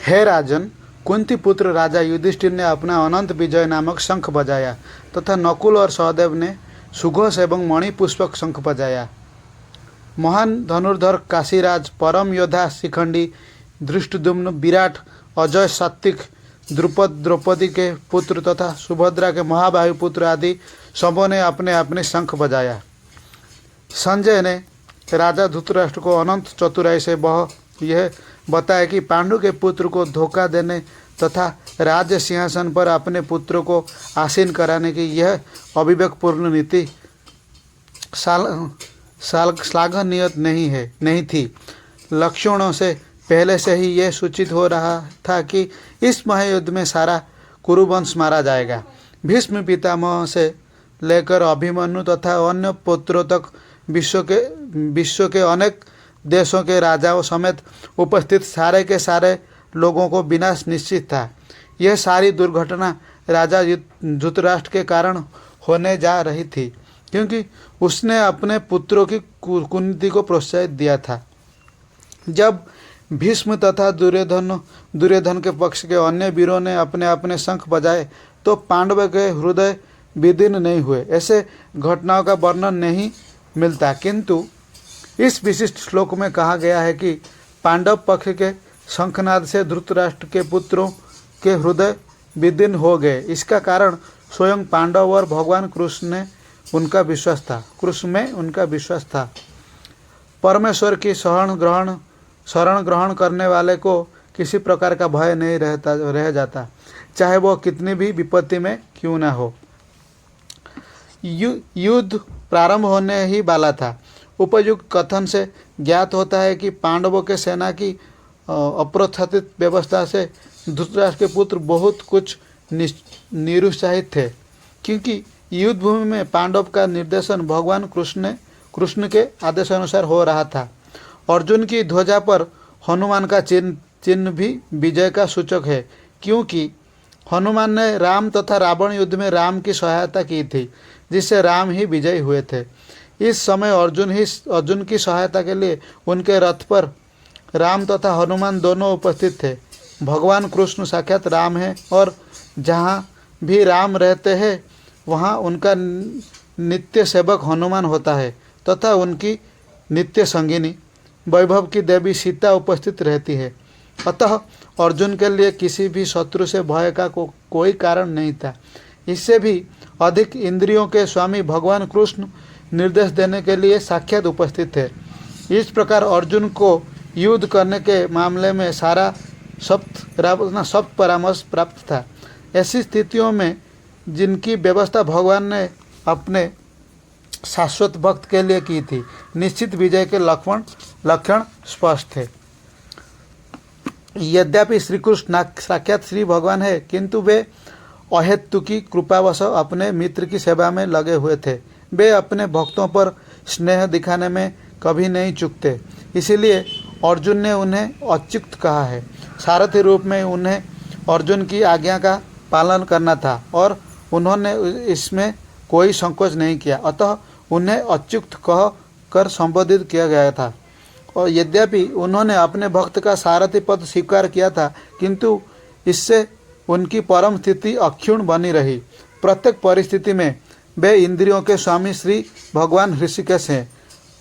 हे राजन, कुंती पुत्र राजा युधिष्ठिर ने अपना अनंत विजय नामक शंख बजाया तथा नकुल और सहदेव ने सुघोष एवं मणिपुष्पक शंख बजाया। महान धनुर्धर काशीराज, परम योद्धा शिखंडी, धृष्टद्युम्न, विराट, अजय, सात्विक, द्रुपद, द्रौपदी के पुत्र तथा सुभद्रा के महाबाहु पुत्र आदि सबों ने अपने अपने शंख बजाया। संजय ने राजा धृतराष्ट्र को अनंत चतुराई से यह बताया कि पांडु के पुत्र को धोखा देने तथा राज्य सिंहासन पर अपने पुत्रों को आसीन कराने की यह अविवेकपूर्ण नीति श्लाघनीय नहीं थी। लक्षणों से पहले से ही यह सूचित हो रहा था कि इस महायुद्ध में सारा कुरुवंश मारा जाएगा। भीष्म पितामह से लेकर अभिमन्यु तथा अन्य पुत्रों तक विश्व के अनेक देशों के राजाओं समेत उपस्थित सारे के सारे लोगों को विनाश निश्चित था। यह सारी दुर्घटना राजा धृतराष्ट्र के कारण होने जा रही थी, क्योंकि उसने अपने पुत्रों की कुनीति को प्रोत्साहित दिया था। जब भीष्म तथा दुर्योधन के पक्ष के अन्य वीरों ने अपने अपने शंख बजाए तो पांडवों के हृदय विदीर्ण नहीं हुए। ऐसे घटनाओं का वर्णन नहीं मिलता, किंतु इस विशिष्ट श्लोक में कहा गया है कि पांडव पक्ष के शंखनाद से धृतराष्ट्र के पुत्रों के हृदय विदीर्ण हो गए। इसका कारण स्वयं पांडव और भगवान कृष्ण में उनका विश्वास था। परमेश्वर की शरण ग्रहण करने वाले को किसी प्रकार का भय नहीं रह जाता, चाहे वो कितनी भी विपत्ति में क्यों ना हो। युद्ध प्रारंभ होने ही वाला था। उपयुक्त कथन से ज्ञात होता है कि पांडवों के सेना की अप्रथापित व्यवस्था से धृतराष्ट्र के पुत्र बहुत कुछ निरुत्साहित थे, क्योंकि युद्ध भूमि में पांडव का निर्देशन भगवान कृष्ण के आदेशानुसार हो रहा था। अर्जुन की ध्वजा पर हनुमान का चिन्ह भी विजय का सूचक है, क्योंकि हनुमान ने राम तथा रावण युद्ध में राम की सहायता की थी, जिससे राम ही विजयी हुए थे। इस समय अर्जुन की सहायता के लिए उनके रथ पर राम तथा हनुमान दोनों उपस्थित थे। भगवान कृष्ण साक्षात राम है और जहाँ भी राम रहते हैं वहाँ उनका नित्य सेवक हनुमान होता है तथा उनकी नित्य संगिनी वैभव की देवी सीता उपस्थित रहती है। अतः अर्जुन के लिए किसी भी शत्रु से भय का कोई कारण नहीं था। इससे भी अधिक इंद्रियों के स्वामी भगवान कृष्ण निर्देश देने के लिए साक्षात उपस्थित थे। इस प्रकार अर्जुन को युद्ध करने के मामले में सारा सप्त परामर्श प्राप्त था। ऐसी स्थितियों में जिनकी व्यवस्था भगवान ने अपने शाश्वत भक्त के लिए की थी, निश्चित विजय के लक्षण स्पष्ट थे। यद्यपि श्री कृष्ण साक्षात श्री भगवान है, किंतु वे अहेतुकी कृपावश अपने मित्र की सेवा में लगे हुए थे। वे अपने भक्तों पर स्नेह दिखाने में कभी नहीं चूकते। इसीलिए अर्जुन ने उन्हें अच्युत कहा है। सारथी रूप में उन्हें अर्जुन की आज्ञा का पालन करना था और उन्होंने इसमें कोई संकोच नहीं किया। अतः उन्हें अच्युत कह कर संबोधित किया गया था। और यद्यपि उन्होंने अपने भक्त का सारथी पद स्वीकार किया था, किंतु इससे उनकी परम स्थिति अक्षुण्ण बनी रही। प्रत्येक परिस्थिति में वे इंद्रियों के स्वामी श्री भगवान ऋषिकेश हैं।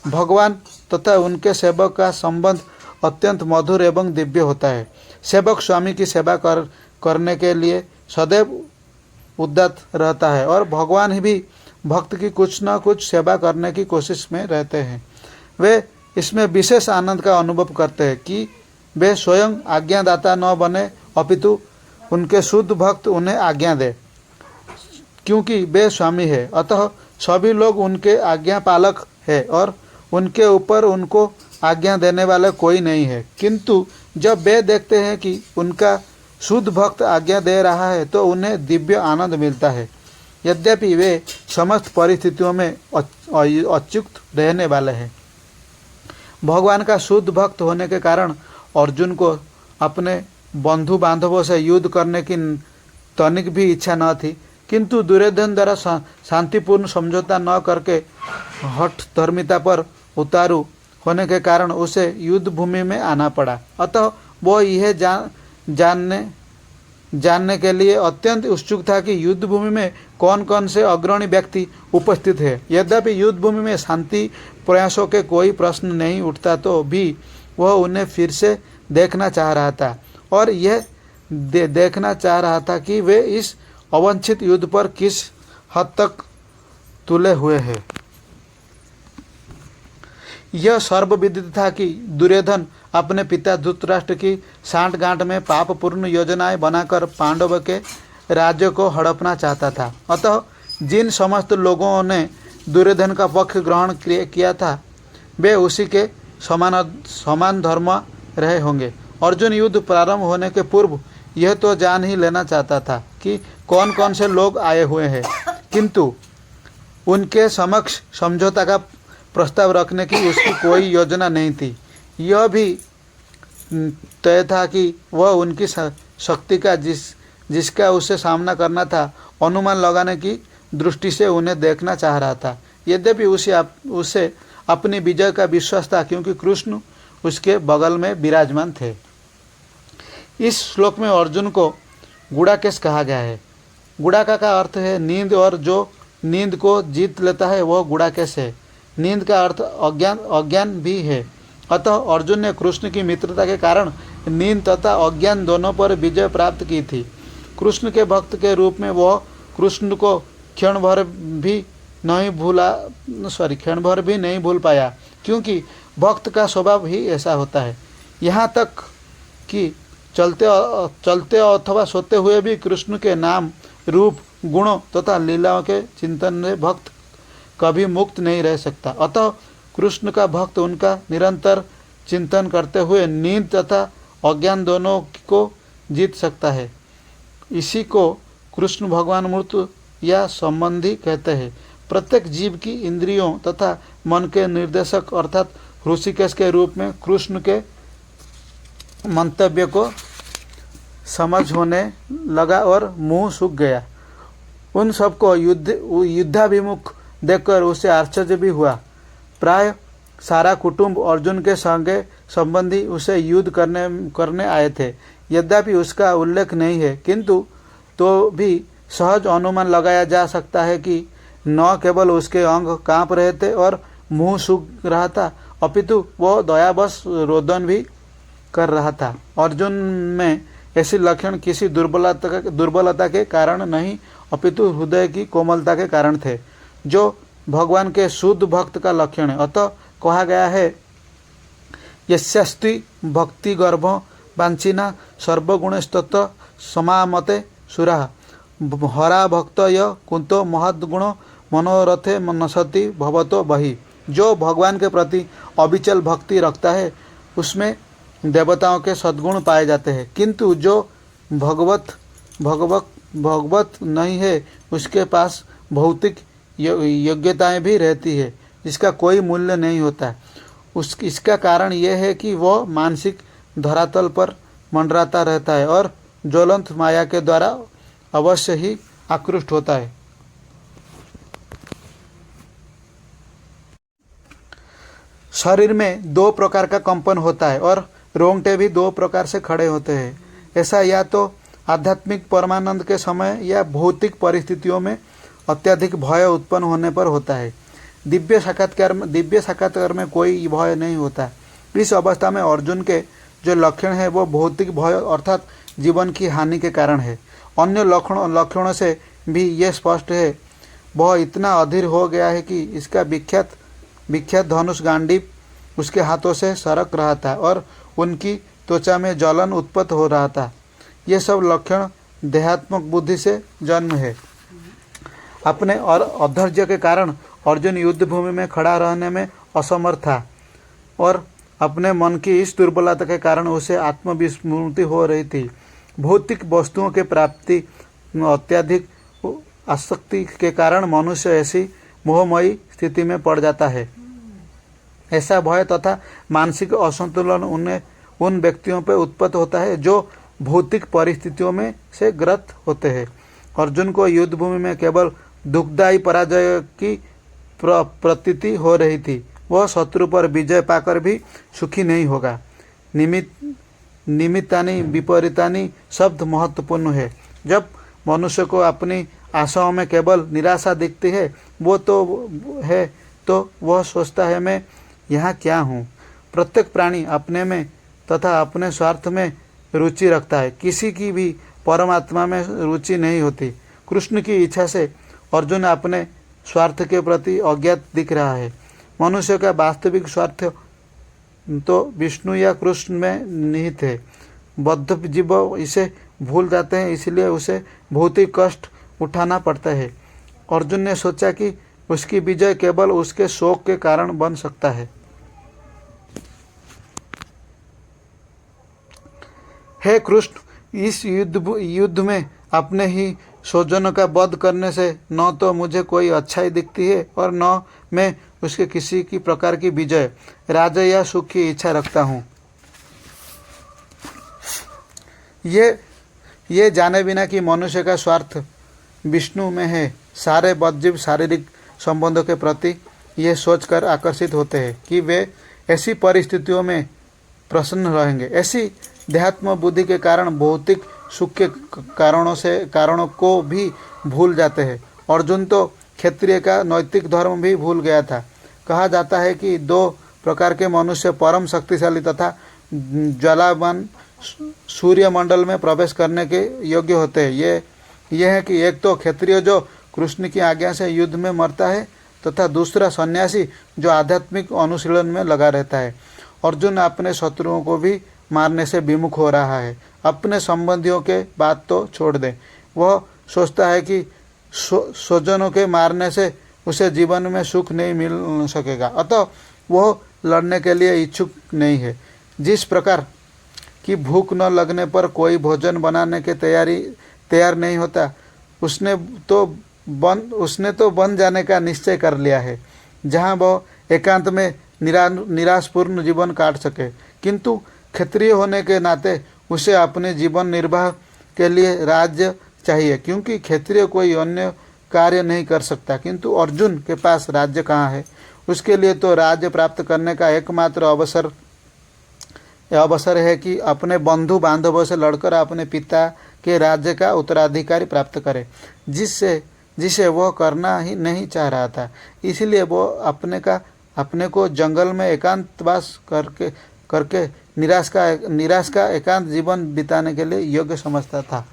भगवान तथा उनके सेवक का संबंध अत्यंत मधुर एवं दिव्य होता है। सेवक स्वामी की सेवा करने के लिए सदैव उद्यत रहता है और भगवान ही भी भक्त की कुछ न कुछ सेवा करने की कोशिश में रहते हैं। वे इसमें विशेष आनंद का अनुभव करते हैं कि वे स्वयं आज्ञादाता न बने, अपितु उनके शुद्ध भक्त उन्हें आज्ञा दे, क्योंकि वे स्वामी है। अतः सभी लोग उनके आज्ञा पालक है और उनके ऊपर उनको आज्ञा देने वाला कोई नहीं है। किंतु जब वे देखते हैं कि उनका शुद्ध भक्त आज्ञा दे रहा है तो उन्हें दिव्य आनंद मिलता है। यद्यपि वे समस्त परिस्थितियों में अच्युत रहने वाले हैं। भगवान का शुद्ध भक्त होने के कारण अर्जुन को अपने बंधु बांधवों से युद्ध करने की तनिक भी इच्छा न थी, किंतु दुर्योधन द्वारा शांतिपूर्ण समझौता न करके हठ धर्मिता पर उतारू होने के कारण उसे युद्ध भूमि में आना पड़ा। अतः वो जानने के लिए अत्यंत उत्सुक था कि युद्ध भूमि में कौन कौन से अग्रणी व्यक्ति उपस्थित है। यद्यपि युद्ध भूमि में शांति प्रयासों के कोई प्रश्न नहीं उठता तो भी वह उन्हें फिर से देखना चाह रहा था और यह देखना चाह रहा था कि वे इस अवांछित युद्ध पर किस हद तक तुले हुए हैं। यह सर्वविदित था कि दुर्योधन अपने पिता धृतराष्ट्र की सांठगांठ में पापपूर्ण योजनाएं बनाकर पांडव के राज्य को हड़पना चाहता था। अतः जिन समस्त लोगों ने दुर्योधन का पक्ष ग्रहण किया था वे उसी के समान धर्म रहे होंगे। अर्जुन युद्ध प्रारंभ होने के पूर्व यह तो जान ही लेना चाहता था कि कौन कौन से लोग आए हुए हैं, किंतु उनके समक्ष समझौता का प्रस्ताव रखने की उसकी कोई योजना नहीं थी। यह भी तय था कि वह उनकी शक्ति का जिसका उसे सामना करना था अनुमान लगाने की दृष्टि से उन्हें देखना चाह रहा था। यद्यपि उसे अपनी विजय का विश्वास था क्योंकि कृष्ण उसके बगल में विराजमान थे। इस श्लोक में अर्जुन को गुड़ाकेश कहा गया है। गुड़ाका का अर्थ है नींद और जो नींद को जीत लेता है वह गुड़ाकेश है। नींद का अर्थ अज्ञान भी है। अतः अर्जुन ने कृष्ण की मित्रता के कारण नींद तथा अज्ञान दोनों पर विजय प्राप्त की थी। कृष्ण के भक्त के रूप में वह कृष्ण को क्षण भर भी नहीं भूल पाया क्योंकि भक्त का स्वभाव ही ऐसा होता है। यहाँ तक कि चलते अथवा सोते हुए भी कृष्ण के नाम, रूप, गुणों तथा लीलाओं के चिंतन में भक्त कभी मुक्त नहीं रह सकता। अतः कृष्ण का भक्त उनका निरंतर चिंतन करते हुए नींद तथा अज्ञान दोनों को जीत सकता है। इसी को कृष्ण भगवान मूर्त या संबंधी कहते हैं। प्रत्येक जीव की इंद्रियों तथा मन के निर्देशक अर्थात ऋषिकेश के रूप में कृष्ण के मंतव्य को समझ होने लगा और मुंह सूख गया। उन सबको युद्धाभिमुख देखकर उसे आश्चर्य भी हुआ। प्राय सारा कुटुंब अर्जुन के संगे संबंधी उसे युद्ध करने आए थे। यद्यपि उसका उल्लेख नहीं है किंतु तो भी सहज अनुमान लगाया जा सकता है कि न केवल उसके अंग कांप रहे थे और मुंह सूख रहा था अपितु वह दयावश रोदन भी कर रहा था। अर्जुन में ऐसी लक्षण किसी दुर्बलता के कारण नहीं अपितु हृदय की कोमलता के कारण थे जो भगवान के शुद्ध भक्त का लक्षण है। अतः कहा गया है यस्यास्ति भक्ति गर्भो वांछिना सर्वगुणस्तत् समामते सुराः हरा भक्त य कुंतो महद्गुण मनोरथे नसति भवतो बहि। जो भगवान के प्रति अविचल भक्ति रखता है उसमें देवताओं के सद्गुण पाए जाते हैं, किंतु जो भगवत नहीं है उसके पास भौतिक योग्यताएं भी रहती है जिसका कोई मूल्य नहीं होता। इसका कारण यह है कि वह मानसिक धरातल पर मंडराता रहता है और ज्वलंत माया के द्वारा अवश्य ही आकृष्ट होता है। शरीर में दो प्रकार का कंपन होता है और रोंगटे भी दो प्रकार से खड़े होते हैं। ऐसा या तो आध्यात्मिक परमानंद के समय या भौतिक परिस्थितियों में अत्यधिक भय उत्पन्न होने पर होता है। दिव्य साक्षात्कार में कोई भय नहीं होता। इस अवस्था में अर्जुन के जो लक्षण है वो भौतिक भय अर्थात जीवन की हानि के कारण है। अन्य लक्षणों से भी ये स्पष्ट है वह इतना अधीर हो गया है कि इसका विख्यात धनुष गांडीव उसके हाथों से सरक रहा था और उनकी त्वचा में जलन उत्पन्न हो रहा था। ये सब लक्षण देहात्मक बुद्धि से जन्म है। अपने और औद्धर्य के कारण अर्जुन युद्ध भूमि में खड़ा रहने में असमर्थ था और अपने मन की इस दुर्बलता के कारण उसे आत्मविस्मृति हो रही थी। भौतिक वस्तुओं के प्राप्ति अत्यधिक आसक्ति के कारण मनुष्य ऐसी मोहमयी स्थिति में पड़ जाता है। ऐसा भय तथा मानसिक असंतुलन उन व्यक्तियों पर उत्पन्न होता है जो भौतिक परिस्थितियों में से ग्रस्त होते हैं। अर्जुन को युद्ध भूमि में केवल दुखदायी पराजय की प्रतीति हो रही थी। वह शत्रु पर विजय पाकर भी सुखी नहीं होगा। निमित्तानि विपरीतानि शब्द महत्वपूर्ण है। जब मनुष्य को अपनी आशाओं में केवल निराशा दिखती है तो वह सोचता है मैं यहाँ क्या हूँ। प्रत्येक प्राणी अपने में तथा अपने स्वार्थ में रुचि रखता है, किसी की भी परमात्मा में रुचि नहीं होती। कृष्ण की इच्छा से अर्जुन अपने स्वार्थ के प्रति अज्ञात दिख रहा है। मनुष्य का वास्तविक स्वार्थ तो विष्णु या कृष्ण में निहित है। बद्ध जीव इसे भूल जाते हैं, इसलिए उसे बहुत ही कष्ट उठाना पड़ता है। अर्जुन ने सोचा कि उसकी विजय केवल उसके शोक के कारण बन सकता है। हे कृष्ण, इस युद्ध में अपने ही स्वजनों का वध करने से न तो मुझे कोई अच्छाई दिखती है और न मैं उसके किसी की प्रकार की विजय, राज्य या सुख की इच्छा रखता हूँ। ये जाने बिना कि मनुष्य का स्वार्थ विष्णु में है, सारे बद्धजीव शारीरिक संबंधों के प्रति ये सोचकर आकर्षित होते हैं कि वे ऐसी परिस्थितियों में प्रसन्न रहेंगे। ऐसी देहात्म बुद्धि के कारण भौतिक सुख के कारणों को भी भूल जाते हैं। अर्जुन तो क्षत्रिय का नैतिक धर्म भी भूल गया था। कहा जाता है कि दो प्रकार के मनुष्य परम शक्तिशाली तथा ज्वालावान सूर्यमंडल में प्रवेश करने के योग्य होते हैं। ये है कि एक तो क्षत्रिय जो कृष्ण की आज्ञा से युद्ध में मरता है तथा दूसरा सन्यासी जो आध्यात्मिक अनुशीलन में लगा रहता है। अर्जुन अपने शत्रुओं को भी मारने से विमुख हो रहा है। अपने संबंधियों के बात तो छोड़ दे, वह सोचता है कि स्वजनों के मारने से उसे जीवन में सुख नहीं मिल सकेगा, अतः वह लड़ने के लिए इच्छुक नहीं है। जिस प्रकार कि भूख न लगने पर कोई भोजन बनाने के तैयार नहीं होता, उसने तो बन जाने का निश्चय कर लिया है, जहाँ वह एकांत में निराशपूर्ण जीवन काट सके। किंतु क्षत्रिय होने के नाते उसे अपने जीवन निर्वाह के लिए राज्य चाहिए, क्योंकि क्षत्रिय कोई अन्य कार्य नहीं कर सकता। किंतु अर्जुन के पास राज्य कहाँ है? उसके लिए तो राज्य प्राप्त करने का एकमात्र अवसर है कि अपने बंधु बांधवों से लड़कर अपने पिता के राज्य का उत्तराधिकारी प्राप्त करे, जिसे वह करना ही नहीं चाह रहा था। इसलिए वो अपने को जंगल में एकांतवास करके निराश का एकांत जीवन बिताने के लिए योग्य समझता था।